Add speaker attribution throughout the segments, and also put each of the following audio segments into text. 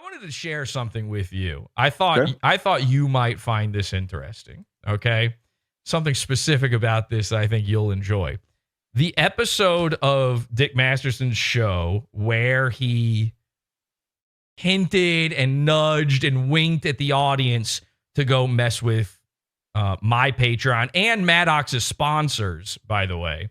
Speaker 1: wanted to share something with you. I thought you might find this interesting. Okay, something specific about this that I think you'll enjoy. The episode of Dick Masterson's show where he hinted and nudged and winked at the audience to go mess with my Patreon and Maddox's sponsors, by the way.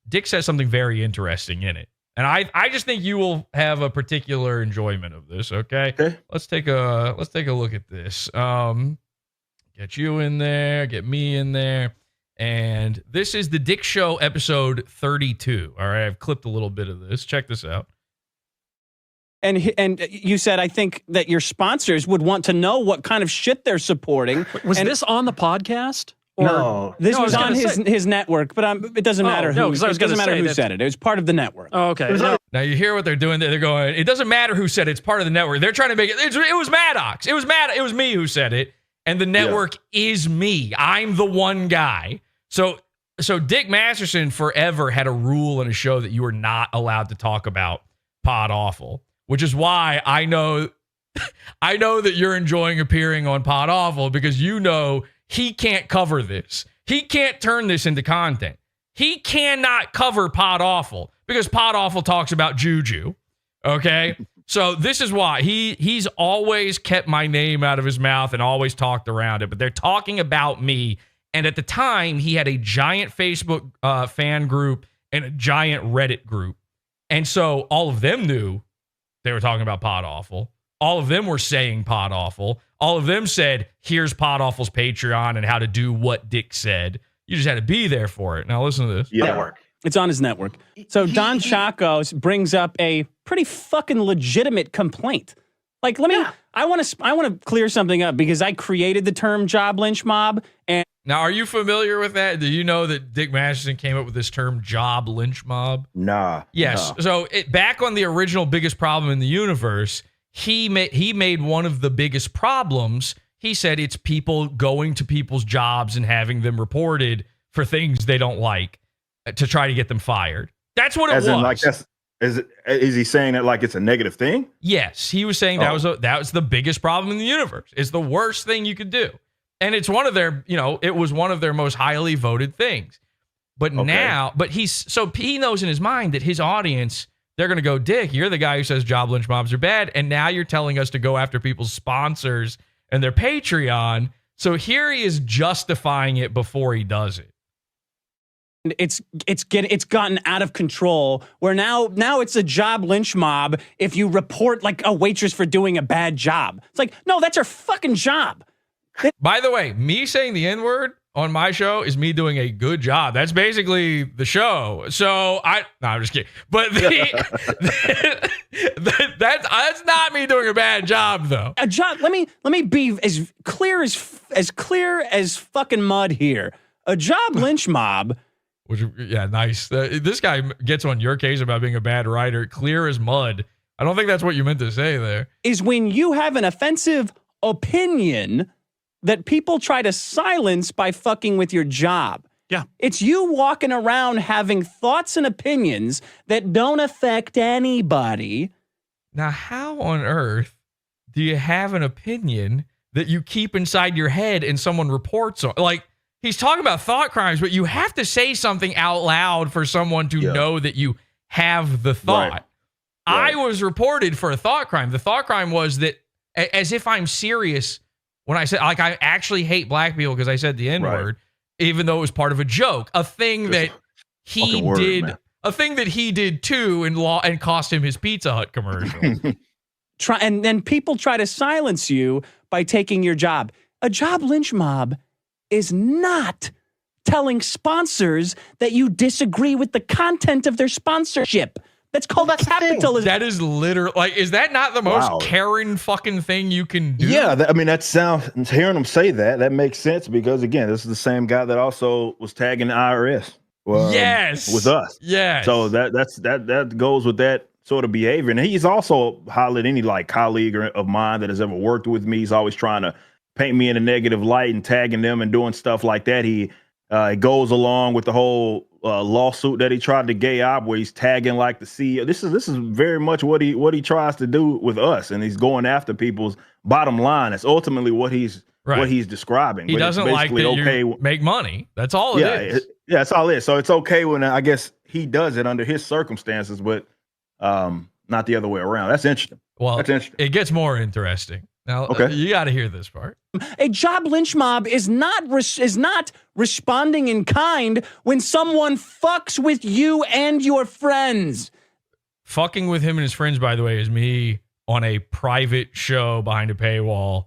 Speaker 1: Dick says something very interesting in it. And I just think you will have a particular enjoyment of this, okay? Let's take a look at this. Get you in there, get me in there. And this is the Dick Show episode 32. All right, I've clipped a little bit of this. Check this out.
Speaker 2: And you said, I think that your sponsors would want to know what kind of shit they're supporting.
Speaker 3: Was this on the podcast?
Speaker 2: Or, no. This was on his network, but it doesn't matter who. It doesn't matter who said it. It was part of the network.
Speaker 3: Oh, okay.
Speaker 1: Now you hear what they're doing. They're going, it doesn't matter who said it. It's part of the network. They're trying to make it. It was Maddox. It was me who said it. And the network is me. I'm the one guy. So Dick Masterson forever had a rule in a show that you were not allowed to talk about Pod Awful, which is why I know that you're enjoying appearing on Pod Awful, because you know he can't cover this. He can't turn this into content. He cannot cover Pod Awful because Pod Awful talks about Juju. Okay? So this is why he's always kept my name out of his mouth and always talked around it. But they're talking about me. And at the time, he had a giant Facebook fan group and a giant Reddit group. And so all of them knew they were talking about Pod Awful. All of them were saying Pod Awful. All of them said, here's Pod Awful's Patreon and how to do what Dick said. You just had to be there for it. Now listen to this.
Speaker 2: Network. It's on his network. So Don Chaco brings up a pretty fucking legitimate complaint. Like, I want to clear something up because I created the term job lynch mob. And
Speaker 1: now, are you familiar with that? Do you know that Dick Masterson came up with this term job lynch mob?
Speaker 4: Nah.
Speaker 1: Yes. Nah. So back on the original Biggest Problem in the Universe, he made one of the biggest problems. He said it's people going to people's jobs and having them reported for things they don't like to try to get them fired. That's what it was.
Speaker 4: In, like, is he saying that like it's a negative thing?
Speaker 1: Yes, he was saying that was the biggest problem in the universe. It's the worst thing you could do, and it's one of their, it was one of their most highly voted things. But now, he knows in his mind that his audience, they're going to go, Dick, you're the guy who says job lynch mobs are bad, and now you're telling us to go after people's sponsors and their Patreon. So here he is justifying it before he does it.
Speaker 2: It's gotten out of control where now it's a job lynch mob if you report like a waitress for doing a bad job. It's like, no, that's her fucking job.
Speaker 1: By the way, me saying the N-word on my show is me doing a good job. That's basically the show. So I'm just kidding. But that's not me doing a bad job though.
Speaker 2: A job. Let me be as clear as fucking mud here. A job lynch mob.
Speaker 1: Which, yeah, nice. This guy gets on your case about being a bad writer, clear as mud. I don't think that's what you meant to say there.
Speaker 2: Is when you have an offensive opinion that people try to silence by fucking with your job.
Speaker 3: Yeah.
Speaker 2: It's you walking around having thoughts and opinions that don't affect anybody.
Speaker 1: Now, how on earth do you have an opinion that you keep inside your head and someone reports on? Like, he's talking about thought crimes, but you have to say something out loud for someone to know that you have the thought. Right. I was reported for a thought crime. The thought crime was that, as if I'm serious when I said, like, I actually hate black people because I said the N-word, even though it was part of a joke, a thing that he did, man. A thing that he did too, and cost him his Pizza Hut commercial.
Speaker 2: And then people try to silence you by taking your job. A job lynch mob is not telling sponsors that you disagree with the content of their sponsorship. That's called capitalism.
Speaker 1: That is literally, like, is that not the most Karen fucking thing you can do?
Speaker 4: Yeah, that sounds, hearing him say that makes sense because, again, this is the same guy that also was tagging the IRS. With us.
Speaker 1: Yes.
Speaker 4: So that goes with that sort of behavior. And he's also hollered any like colleague of mine that has ever worked with me. He's always trying to paint me in a negative light and tagging them and doing stuff like that. He goes along with the whole lawsuit that he tried to gay op where he's tagging like the CEO. This is very much what he tries to do with us, and he's going after people's bottom line. It's ultimately what he's describing.
Speaker 1: He doesn't like that you make money. That's all it is.
Speaker 4: That's all it is. So it's okay when I guess he does it under his circumstances, but not the other way around. That's interesting.
Speaker 1: Well,
Speaker 4: that's interesting.
Speaker 1: It gets more interesting. Now, you got to hear this part.
Speaker 2: A job lynch mob is not responding in kind when someone fucks with you and your friends.
Speaker 1: Fucking with him and his friends, by the way, is me on a private show behind a paywall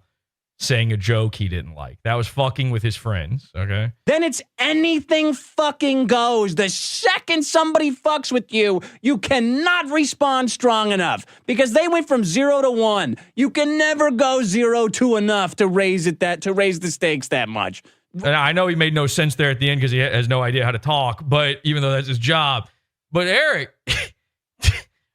Speaker 1: saying a joke he didn't like. That was fucking with his friends, okay?
Speaker 2: Then it's anything fucking goes. The second somebody fucks with you, you cannot respond strong enough because they went from 0 to 1. You can never go 0 to enough to raise the stakes that much.
Speaker 1: And I know he made no sense there at the end because he has no idea how to talk, but even though that's his job. But Eric,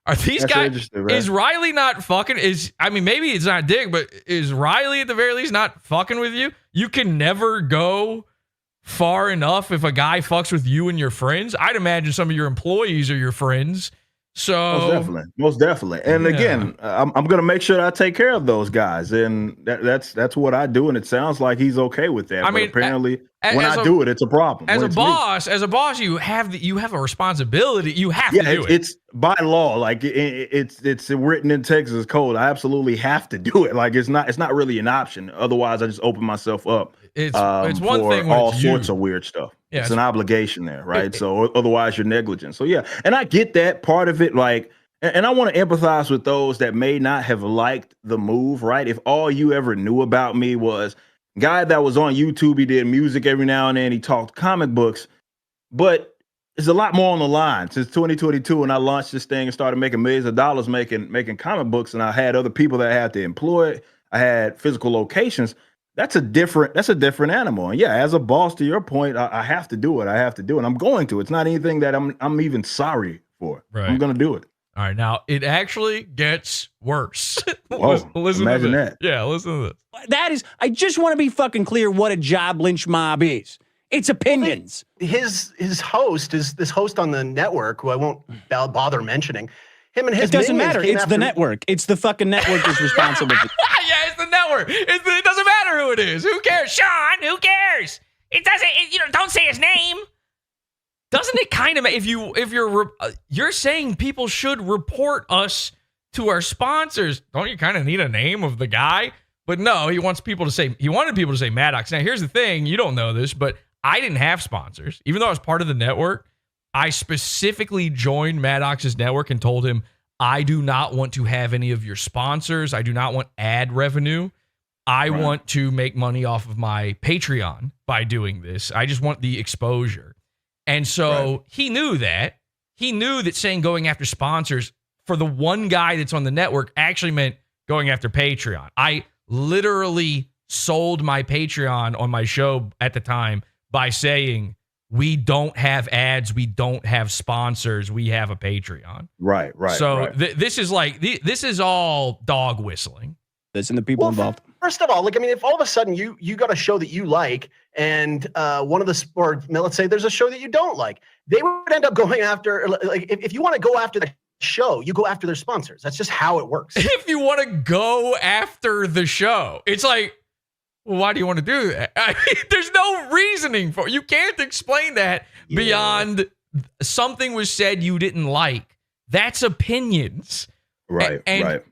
Speaker 1: are these guys? Is Riley not fucking? Maybe it's not Dick, but is Riley at the very least not fucking with you? You can never go far enough if a guy fucks with you and your friends. I'd imagine some of your employees are your friends. So
Speaker 4: most definitely. And again, I'm going to make sure that I take care of those guys, and that's what I do. And it sounds like he's okay with that. But apparently, when I do it, it's a problem.
Speaker 1: As a boss, you have a responsibility. You have to do it.
Speaker 4: It's by law, like it's written in Texas code. I absolutely have to do it. Like it's not really an option. Otherwise, I just open myself up.
Speaker 1: It's one
Speaker 4: for
Speaker 1: thing
Speaker 4: all sorts of weird stuff. Yeah, it's an obligation there, right? So otherwise you're negligent. So yeah, and I get that part of it. Like, and I want to empathize with those that may not have liked the move, right? If all you ever knew about me was guy that was on YouTube, he did music every now and then, he talked comic books, but there's a lot more on the line since 2022 when I launched this thing and started making millions of dollars making comic books, and I had other people that I had to employ. I had physical locations. That's a different animal. And yeah, as a boss, to your point, I have to do it. I have to do it. I'm going to. It's not anything that I'm even sorry for. Right. I'm going to do it.
Speaker 1: All right. Now, it actually gets worse.
Speaker 4: Listen imagine
Speaker 1: to
Speaker 4: that.
Speaker 1: Yeah, listen to this.
Speaker 2: That is, I just want to be fucking clear what a job lynch mob is. It's opinions.
Speaker 5: His host is this host on the network, who I won't bother mentioning. Him and his
Speaker 2: it doesn't matter. It's the network. It's the fucking network is responsible.
Speaker 1: Yeah, it's the network. It doesn't matter who it is. Who cares, Sean? Who cares? It doesn't. Don't say his name. Doesn't it kind of? If you're saying people should report us to our sponsors, don't you kind of need a name of the guy? But no, he wanted people to say Maddox. Now here's the thing. You don't know this, but I didn't have sponsors, even though I was part of the network. I specifically joined Maddox's network and told him, I do not want to have any of your sponsors. I do not want ad revenue. I want to make money off of my Patreon by doing this. I just want the exposure. And so he knew that. He knew that saying going after sponsors for the one guy that's on the network actually meant going after Patreon. I literally sold my Patreon on my show at the time by saying, we don't have ads. We don't have sponsors. We have a Patreon.
Speaker 4: Right.
Speaker 1: So this is all dog whistling.
Speaker 2: Listen to people involved.
Speaker 5: First of all, if all of a sudden you got a show that you like and let's say there's a show that you don't like, they would end up going after, if you want to go after the show, you go after their sponsors. That's just how it works.
Speaker 1: If you want to go after the show, it's like, well, why do you want to do that? There's no reasoning for it. You can't explain that beyond something was said you didn't like. That's opinions.
Speaker 4: Right.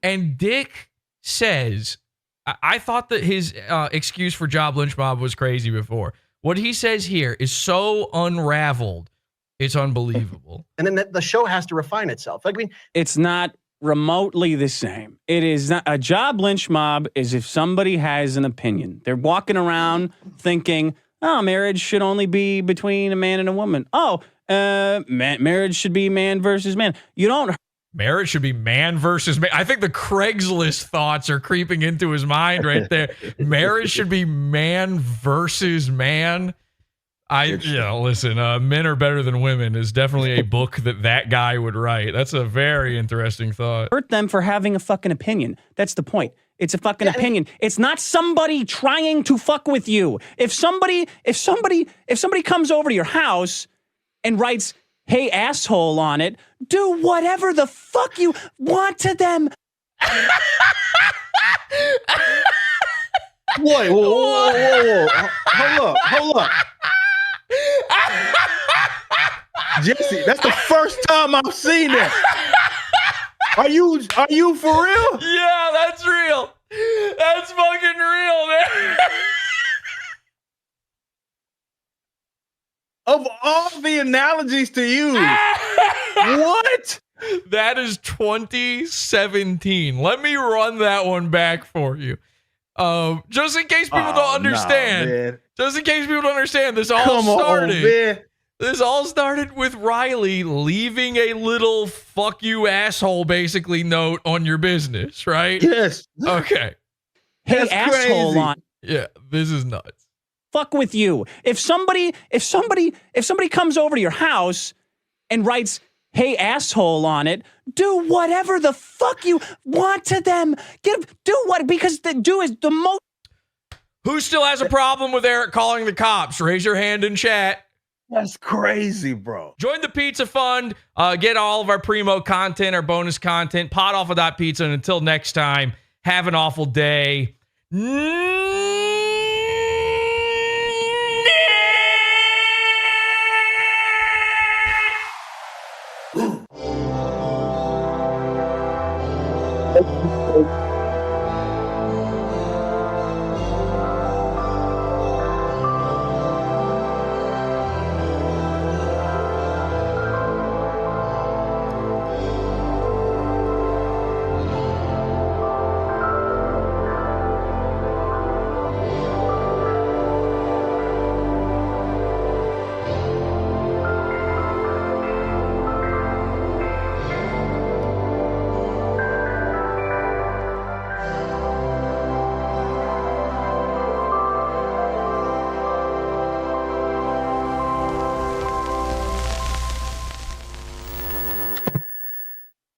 Speaker 1: And Dick says, I thought that his excuse for job lynch mob was crazy before. What he says here is so unraveled. It's unbelievable.
Speaker 5: And then the show has to refine itself.
Speaker 2: It's not remotely the same. It is not a job lynch mob. Is if somebody has an opinion, they're walking around thinking, "Oh, marriage should only be between a man and a woman." Oh, marriage should be man versus man. You don't.
Speaker 1: Marriage should be man versus man. I think the Craigslist thoughts are creeping into his mind right there. Marriage should be man versus man. Listen, Men Are Better Than Women is definitely a book that guy would write. That's a very interesting thought.
Speaker 2: Hurt them for having a fucking opinion. That's the point. It's a fucking opinion. It's not somebody trying to fuck with you. If somebody comes over to your house and writes, "Hey, asshole" on it, do whatever the fuck you want to them.
Speaker 4: Wait, whoa. Hold up. Jesse, that's the first time I've seen that. Are you for real?
Speaker 1: Yeah, that's real. That's fucking real, man.
Speaker 4: Of all the analogies to use, what?
Speaker 1: That is 2017. Let me run that one back for you. Just in case people don't understand. Just in case people don't understand, this all started with Riley leaving a little "fuck you asshole" basically note on your business, right?
Speaker 4: Yes.
Speaker 1: Okay.
Speaker 2: Hey,
Speaker 4: That's
Speaker 2: asshole
Speaker 4: crazy.
Speaker 2: on.
Speaker 1: Yeah, this is nuts.
Speaker 2: Fuck with you. If somebody comes over to your house and writes, "Hey, asshole" on it, do whatever the fuck you want to them. Because the do is the most.
Speaker 1: Who still has a problem with Eric calling the cops? Raise your hand in chat.
Speaker 4: That's crazy, bro.
Speaker 1: Join the Pizza Fund. Get all of our primo content, our bonus content, Podawful.pizza. And until next time, have an awful day.
Speaker 4: Oh.